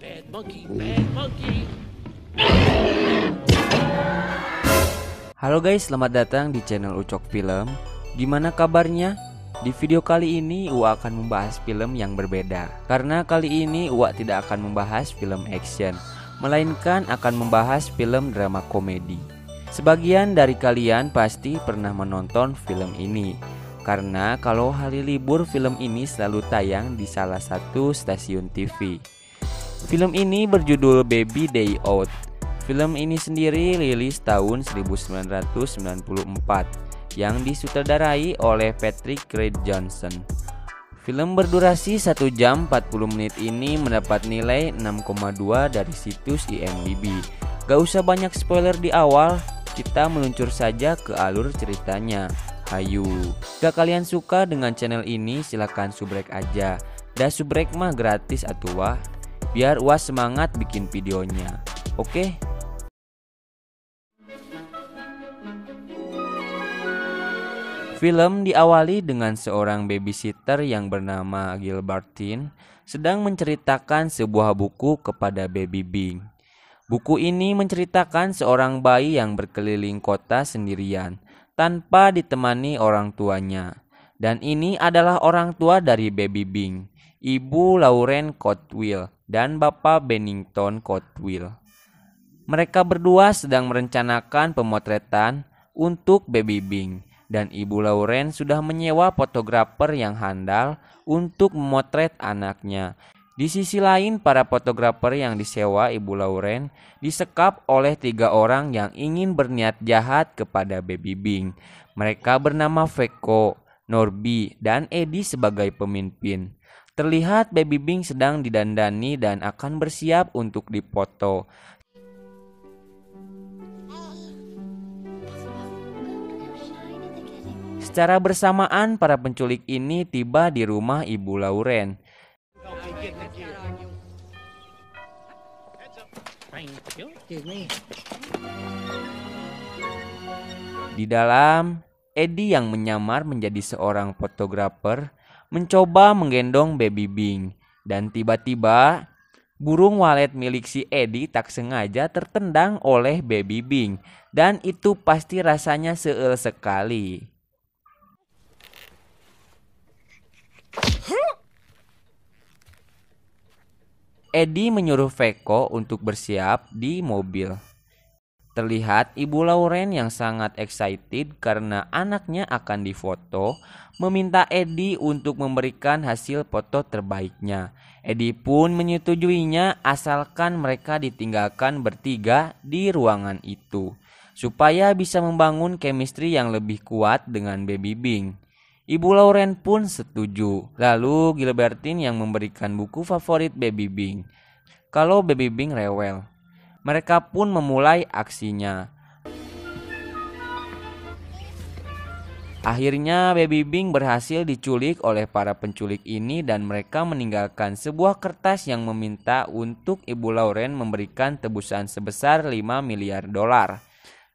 Bad monkey, bad monkey. Halo guys, selamat datang di channel Ucok Film. Gimana kabarnya? Di video kali ini Uwa akan membahas film yang berbeda. Karena kali ini Uwa tidak akan membahas film action, melainkan akan membahas film drama komedi. Sebagian dari kalian pasti pernah menonton film ini, karena kalau hari libur film ini selalu tayang di salah satu stasiun TV. Film ini berjudul Baby Day Out. Film ini sendiri rilis tahun 1994 yang disutradarai oleh Patrick Reed Johnson. Film berdurasi 1 jam 40 menit ini mendapat nilai 6,2 dari situs IMDb. Gak usah banyak spoiler di awal, kita meluncur saja ke alur ceritanya. Hayu. Jika kalian suka dengan channel ini silahkan subrek aja. Dah subrek mah gratis atuh wah. Biar Wah semangat bikin videonya. Oke? Film diawali dengan seorang babysitter yang bernama Gilbertine sedang menceritakan sebuah buku kepada Baby Bing. Buku ini menceritakan seorang bayi yang berkeliling kota sendirian tanpa ditemani orang tuanya. Dan ini adalah orang tua dari Baby Bing, Ibu Lauren Cotwell dan Bapak Bennington Cotwell. Mereka berdua sedang merencanakan pemotretan untuk Baby Bing, dan Ibu Lauren sudah menyewa fotografer yang handal untuk memotret anaknya. Di sisi lain, para fotografer yang disewa Ibu Lauren disekap oleh 3 orang yang ingin berniat jahat kepada Baby Bing. Mereka bernama Veko, Norby, dan Eddie sebagai pemimpin. Terlihat Baby Bing sedang didandani dan akan bersiap untuk dipoto. Secara bersamaan para penculik ini tiba di rumah Ibu Lauren. Di dalam, Eddie yang menyamar menjadi seorang fotografer mencoba menggendong Baby Bing, dan tiba-tiba burung walet milik si Eddie tak sengaja tertendang oleh Baby Bing, dan itu pasti rasanya seuel sekali. Eddie menyuruh Veko untuk bersiap di mobil. Terlihat Ibu Lauren yang sangat excited karena anaknya akan difoto, meminta Eddie untuk memberikan hasil foto terbaiknya. Eddie pun menyetujuinya asalkan mereka ditinggalkan bertiga di ruangan itu, supaya bisa membangun chemistry yang lebih kuat dengan Baby Bing. Ibu Lauren pun setuju. Lalu Gilbertine yang memberikan buku favorit Baby Bing kalau Baby Bing rewel. Mereka pun memulai aksinya. Akhirnya Baby Bing berhasil diculik oleh para penculik ini dan mereka meninggalkan sebuah kertas yang meminta untuk Ibu Lauren memberikan tebusan sebesar 5 miliar dolar.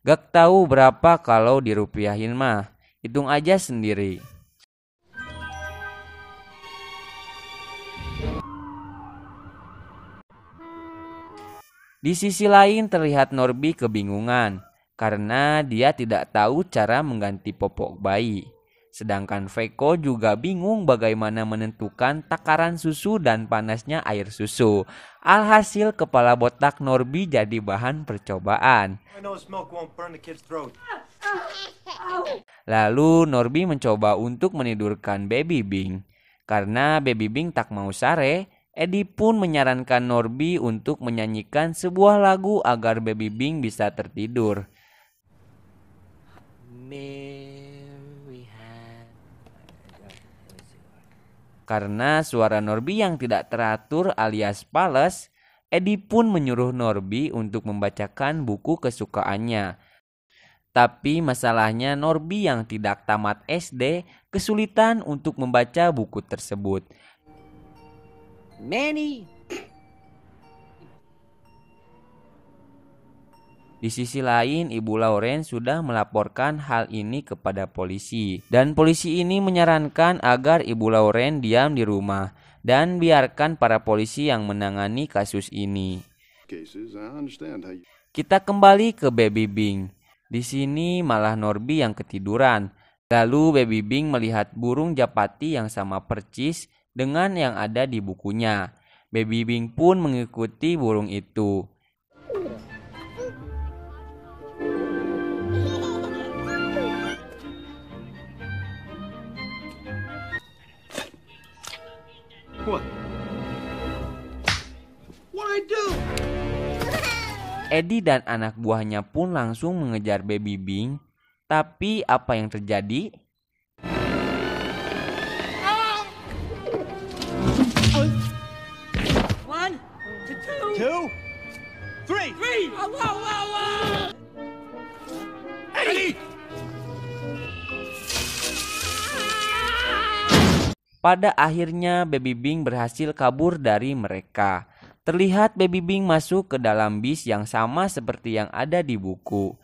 Gak tahu berapa kalau dirupiahin mah. Hitung aja sendiri. Di sisi lain terlihat Norby kebingungan karena dia tidak tahu cara mengganti popok bayi. Sedangkan Veko juga bingung bagaimana menentukan takaran susu dan panasnya air susu. Alhasil kepala botak Norby jadi bahan percobaan. Lalu Norby mencoba untuk menidurkan Baby Bing. Karena Baby Bing tak mau sare, Eddie pun menyarankan Norby untuk menyanyikan sebuah lagu agar Baby Bing bisa tertidur. Karena suara Norby yang tidak teratur alias pales, Eddie pun menyuruh Norby untuk membacakan buku kesukaannya. Tapi masalahnya Norby yang tidak tamat SD kesulitan untuk membaca buku tersebut. Di sisi lain, Ibu Lauren sudah melaporkan hal ini kepada polisi. Dan polisi ini menyarankan agar Ibu Lauren diam di rumah. dan biarkan para polisi yang menangani kasus ini. Kita kembali ke Baby Bing. Di sini malah Norby yang ketiduran. Lalu Baby Bing melihat burung japati yang sama percis dengan yang ada di bukunya. Baby Bing pun mengikuti burung itu. Eddie dan anak buahnya pun langsung mengejar Baby Bing. Tapi apa yang terjadi? One, two, three. Whoa, whoa, whoa. Eddie! Pada akhirnya Baby Bing berhasil kabur dari mereka. Terlihat Baby Bing masuk ke dalam bis yang sama seperti yang ada di buku.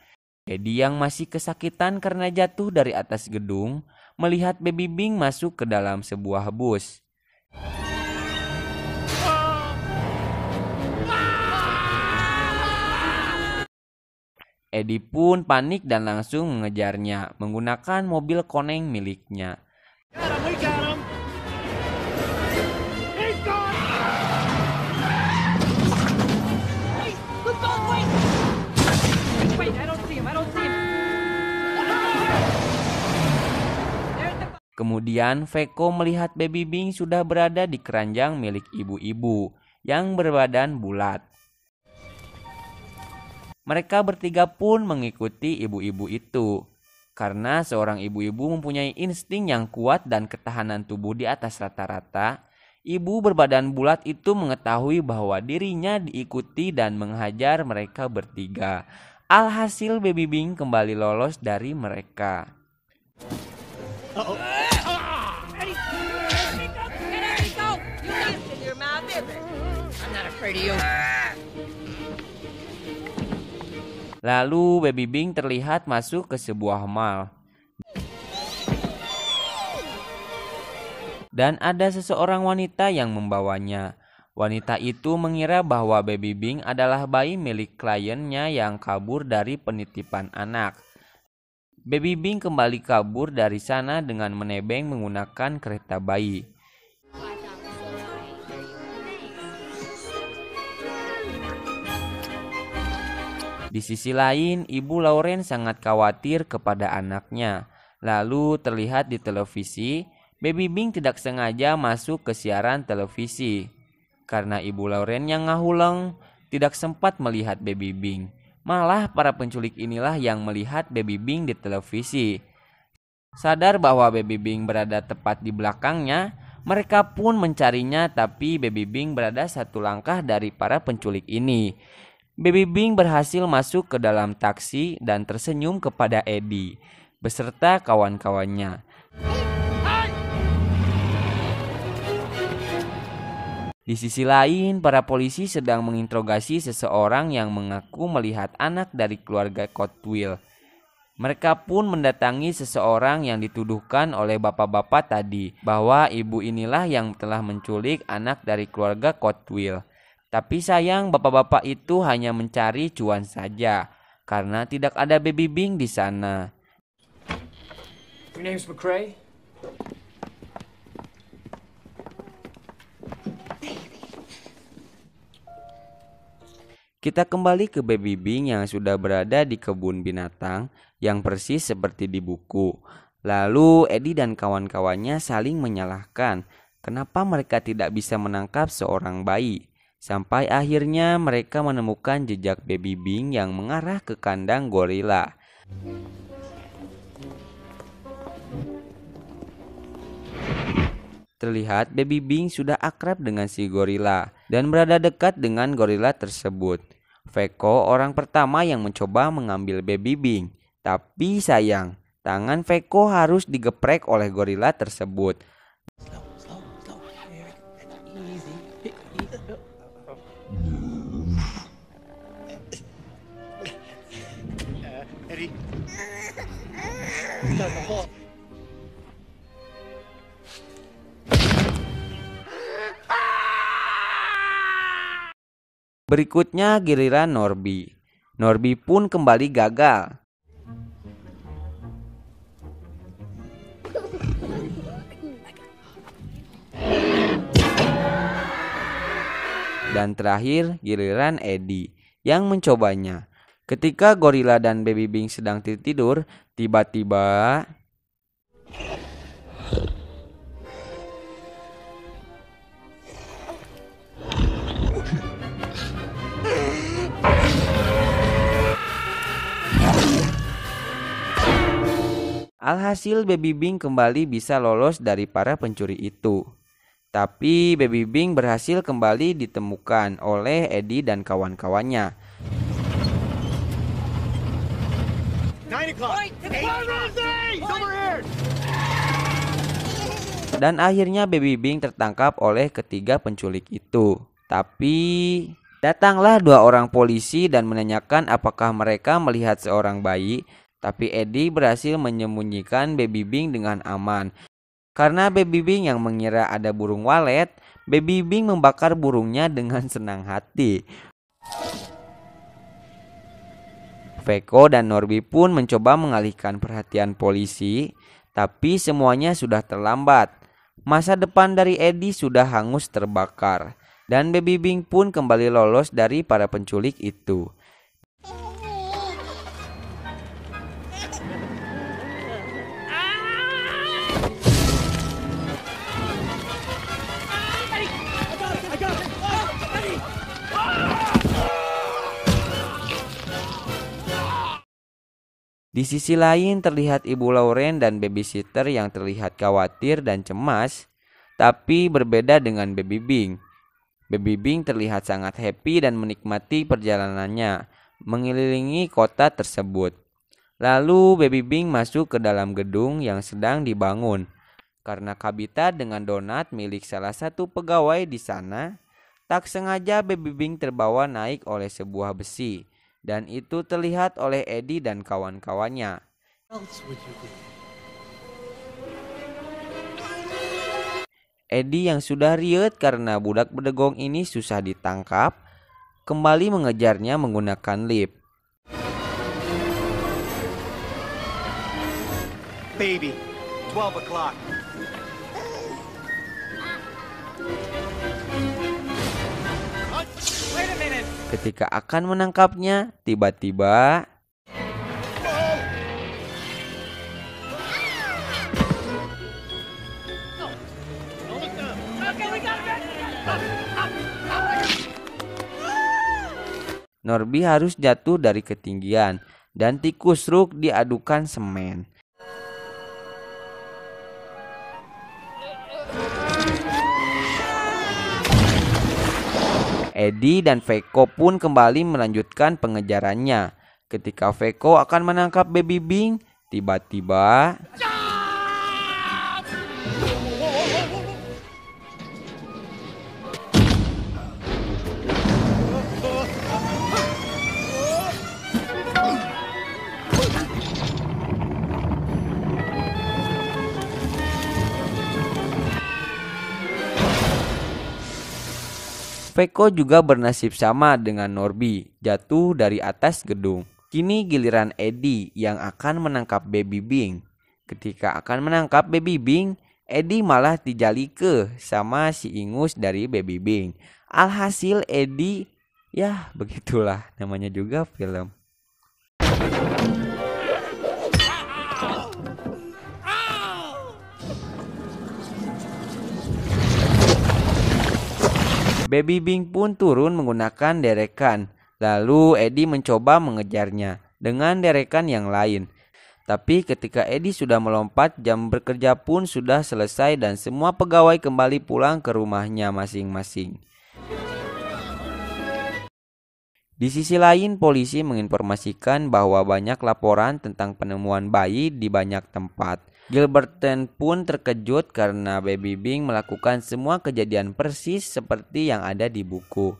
Eddie yang masih kesakitan karena jatuh dari atas gedung, melihat Baby Bing masuk ke dalam sebuah bus. Eddie pun panik dan langsung mengejarnya menggunakan mobil koneng miliknya. We got him. He's gone. Wait, look both ways. Wait, I don't see him. There's the... Kemudian Veko melihat Baby Bing sudah berada di keranjang milik ibu-ibu yang berbadan bulat. Mereka bertiga pun mengikuti ibu-ibu itu. Karena seorang ibu-ibu mempunyai insting yang kuat dan ketahanan tubuh di atas rata-rata, ibu berbadan bulat itu mengetahui bahwa dirinya diikuti dan menghajar mereka bertiga. Alhasil Baby Bing kembali lolos dari mereka. Eddie, go. You can't in your mouth, is it? I'm not afraid of you. Lalu Baby Bing terlihat masuk ke sebuah mall. Dan ada seseorang wanita yang membawanya. Wanita itu mengira bahwa Baby Bing adalah bayi milik kliennya yang kabur dari penitipan anak. Baby Bing kembali kabur dari sana dengan menebeng menggunakan kereta bayi. Di sisi lain, Ibu Lauren sangat khawatir kepada anaknya. Lalu terlihat di televisi, Baby Bing tidak sengaja masuk ke siaran televisi. Karena Ibu Lauren yang ngahuleng, tidak sempat melihat Baby Bing. Malah para penculik inilah yang melihat Baby Bing di televisi. Sadar bahwa Baby Bing berada tepat di belakangnya, mereka pun mencarinya, tapi Baby Bing berada satu langkah dari para penculik ini. Baby Bing berhasil masuk ke dalam taksi dan tersenyum kepada Eddie beserta kawan-kawannya. Di sisi lain, para polisi sedang menginterogasi seseorang yang mengaku melihat anak dari keluarga Cotwell. Mereka pun mendatangi seseorang yang dituduhkan oleh bapak-bapak tadi bahwa ibu inilah yang telah menculik anak dari keluarga Cotwell. Tapi sayang bapak-bapak itu hanya mencari cuan saja karena tidak ada Baby Bing di sana. Your name's McCrae? Kita kembali ke Baby Bing yang sudah berada di kebun binatang yang persis seperti di buku. Lalu Eddie dan kawan-kawannya saling menyalahkan kenapa mereka tidak bisa menangkap seorang bayi. Sampai akhirnya mereka menemukan jejak Baby Bing yang mengarah ke kandang gorila. Terlihat Baby Bing sudah akrab dengan si gorila dan berada dekat dengan gorila tersebut. Veko orang pertama yang mencoba mengambil Baby Bing. Tapi sayang, tangan Veko harus digeprek oleh gorila tersebut. Eddie. Berikutnya giliran Norby. Norby pun kembali gagal. Dan terakhir giliran Eddie yang mencobanya. Ketika gorila dan Baby Bing sedang tertidur, tiba-tiba alhasil Baby Bing kembali bisa lolos dari para pencuri itu. Tapi Baby Bing berhasil kembali ditemukan oleh Eddie dan kawan-kawannya. Dan akhirnya Baby Bing tertangkap oleh ketiga penculik itu. Tapi datanglah dua orang polisi dan menanyakan apakah mereka melihat seorang bayi. Tapi Eddie berhasil menyembunyikan Baby Bing dengan aman. Karena Baby Bing yang mengira ada burung walet, Baby Bing membakar burungnya dengan senang hati. Veko dan Norby pun mencoba mengalihkan perhatian polisi, tapi semuanya sudah terlambat. Masa depan dari Eddie sudah hangus terbakar, dan Baby Bing pun kembali lolos dari para penculik itu. Di sisi lain terlihat Ibu Lauren dan babysitter yang terlihat khawatir dan cemas, tapi berbeda dengan Baby Bing. Baby Bing terlihat sangat happy dan menikmati perjalanannya mengelilingi kota tersebut. Lalu Baby Bing masuk ke dalam gedung yang sedang dibangun. Karena Kabita dengan donat milik salah satu pegawai di sana, tak sengaja Baby Bing terbawa naik oleh sebuah besi. Dan itu terlihat oleh Eddie dan kawan-kawannya. Eddie yang sudah riut karena budak bedegong ini susah ditangkap, kembali mengejarnya menggunakan lift. Baby, 12 o'clock. Wait a minute. Ketika akan menangkapnya, tiba-tiba Norby harus jatuh dari ketinggian dan tikus Rook diadukan semen. Eddie dan Veko pun kembali melanjutkan pengejarannya. Ketika Veko akan menangkap Baby Bing, tiba-tiba Veko juga bernasib sama dengan Norby, jatuh dari atas gedung. Kini giliran Eddie yang akan menangkap Baby Bing. Ketika akan menangkap Baby Bing, Eddie malah dijalike sama si ingus dari Baby Bing. Alhasil Eddie, ya begitulah namanya juga film. Baby Bing pun turun menggunakan derekan. Lalu Eddie mencoba mengejarnya dengan derekan yang lain. Tapi ketika Eddie sudah melompat, jam bekerja pun sudah selesai dan semua pegawai kembali pulang ke rumahnya masing-masing. Di sisi lain, polisi menginformasikan bahwa banyak laporan tentang penemuan bayi di banyak tempat. Gilberten pun terkejut karena Baby Bing melakukan semua kejadian persis seperti yang ada di buku.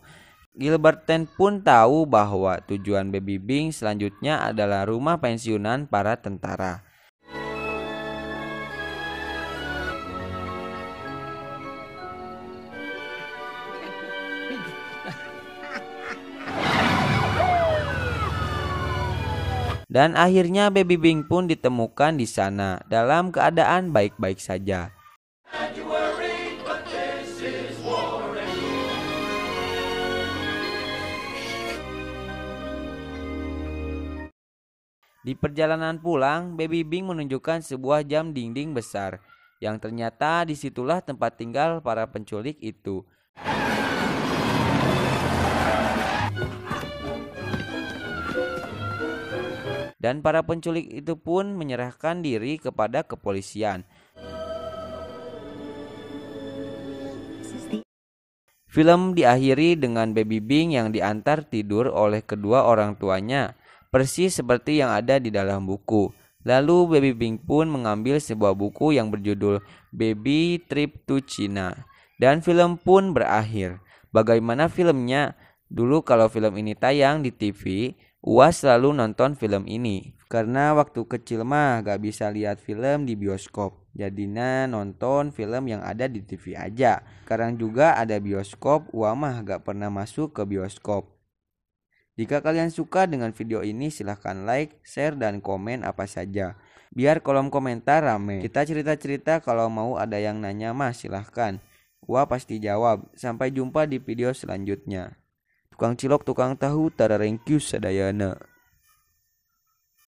Gilberten pun tahu bahwa tujuan Baby Bing selanjutnya adalah rumah pensiunan para tentara. Dan akhirnya Baby Bing pun ditemukan di sana dalam keadaan baik-baik saja. Di perjalanan pulang, Baby Bing menunjukkan sebuah jam dinding besar, yang ternyata disitulah tempat tinggal para penculik itu. Dan para penculik itu pun menyerahkan diri kepada kepolisian. Film diakhiri dengan Baby Bing yang diantar tidur oleh kedua orang tuanya, persis seperti yang ada di dalam buku. Lalu Baby Bing pun mengambil sebuah buku yang berjudul Baby Trip to China. Dan film pun berakhir. Bagaimana filmnya? Dulu kalau film ini tayang di TV, Uas selalu nonton film ini. Karena waktu kecil mah gak bisa lihat film di bioskop. Jadinya nonton film yang ada di TV aja. Sekarang juga ada bioskop, Uas mah gak pernah masuk ke bioskop. Jika kalian suka dengan video ini, silahkan like, share, dan komen apa saja. Biar kolom komentar rame. Kita cerita-cerita, kalau mau ada yang nanya mah silahkan. Wah pasti jawab. Sampai jumpa di video selanjutnya. Tukang cilok, tukang tahu, tararengkius sadayana.